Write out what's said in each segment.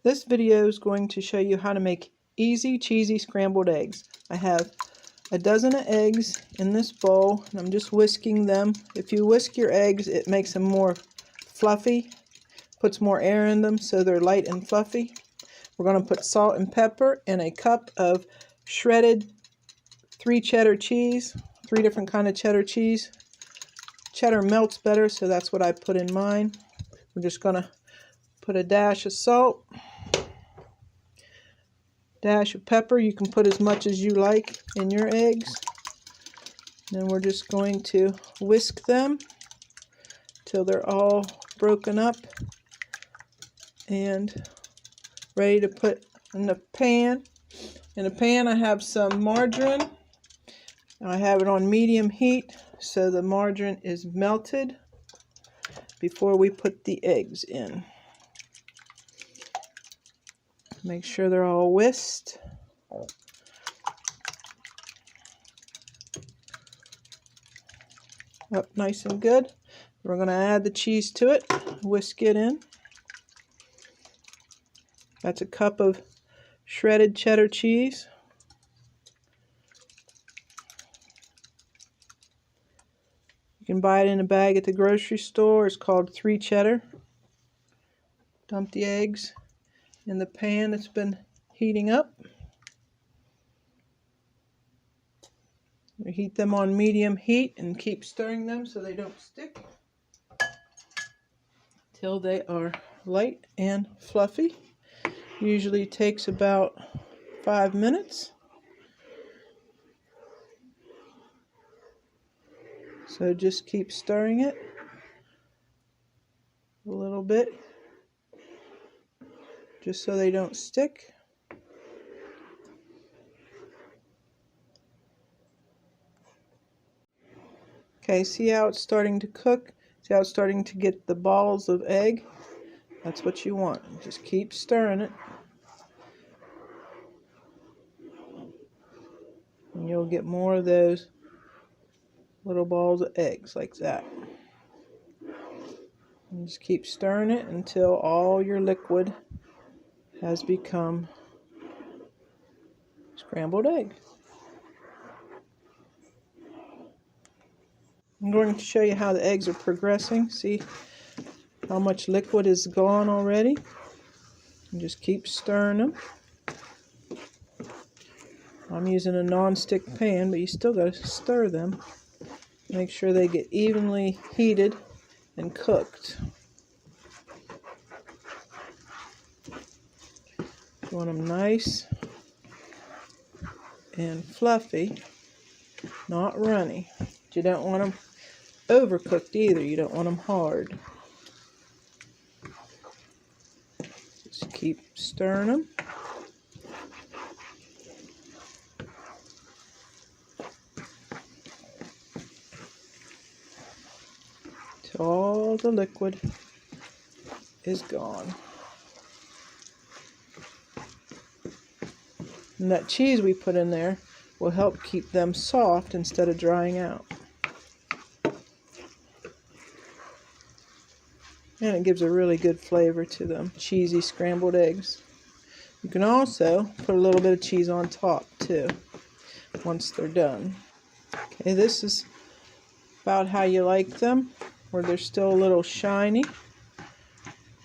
This video is going to show you how to make easy, cheesy scrambled eggs. I have a dozen of eggs in this bowl, and I'm just whisking them. If you whisk your eggs, it makes them more fluffy, puts more air in them so they're light and fluffy. We're going to put salt and pepper and a cup of shredded 3 cheddar cheese, 3 different kind of cheddar cheese. Cheddar melts better, so that's what I put in mine. We're just going to put a dash of salt, dash of pepper. You can put as much as you like in your eggs. Then we're just going to whisk them till they're all broken up and ready to put in the pan. In the pan I have some margarine. I have it on medium heat so the margarine is melted before we put the eggs in. Make sure they're all whisked. Up nice and good. We're going to add the cheese to it, whisk it in. That's a cup of shredded cheddar cheese. You can buy it in a bag at the grocery store. It's called 3 cheddar. Dump the eggs in the pan that's been heating up. We heat them on medium heat and keep stirring them so they don't stick till they are light and fluffy. Usually takes about 5 minutes. So just keep stirring it a little bit, just so they don't stick. Okay, see how it's starting to cook? See how it's starting to get the balls of egg? That's what you want. Just keep stirring it. And you'll get more of those little balls of eggs like that. And just keep stirring it until all your liquid has become scrambled egg. I'm going to show you how the eggs are progressing. See how much liquid is gone already? And just keep stirring them. I'm using a non-stick pan, but you still got to stir them. Make sure they get evenly heated and cooked. You want them nice and fluffy, not runny. You don't want them overcooked either. You don't want them hard. Just keep stirring them. Till all the liquid is gone. And that cheese we put in there will help keep them soft instead of drying out. And it gives a really good flavor to them cheesy scrambled eggs. You can also put a little bit of cheese on top too once they're done. Okay, this is about how you like them, where they're still a little shiny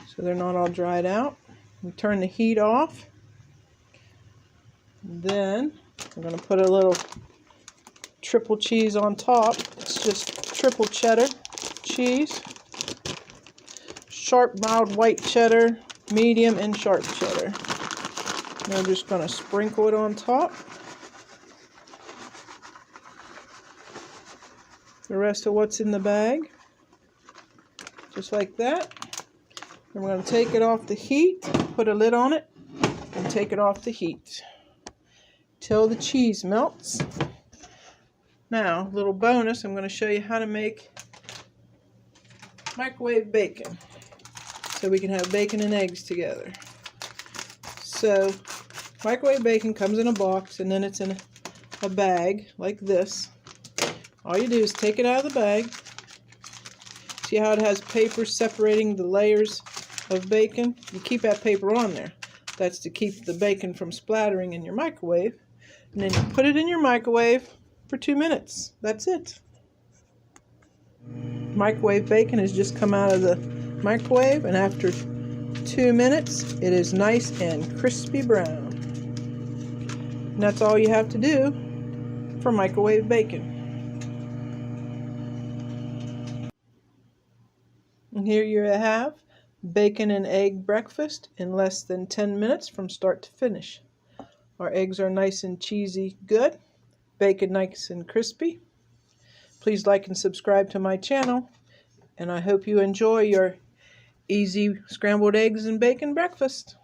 so they're not all dried out. We turn the heat off. Then we're going to put a little triple cheese on top. It's just triple cheddar cheese. Sharp, mild white cheddar, medium, and sharp cheddar. And we're just going to sprinkle it on top. The rest of what's in the bag. Just like that. And we're going to take it off the heat, put a lid on it, and take it off the heat till the cheese melts. Now, little bonus, I'm going to show you how to make microwave bacon so we can have bacon and eggs together. So, microwave bacon comes in a box and then it's in a bag like this. All you do is take it out of the bag. See how it has paper separating the layers of bacon? You keep that paper on there. That's to keep the bacon from splattering in your microwave. And then you put it in your microwave for 2 minutes. That's it. Microwave bacon has just come out of the microwave, and after 2 minutes it is nice and crispy brown. And that's all you have to do for microwave bacon. And here you have bacon and egg breakfast in less than 10 minutes from start to finish. Our eggs are nice and cheesy good, bacon nice and crispy. Please like and subscribe to my channel, and I hope you enjoy your easy scrambled eggs and bacon breakfast.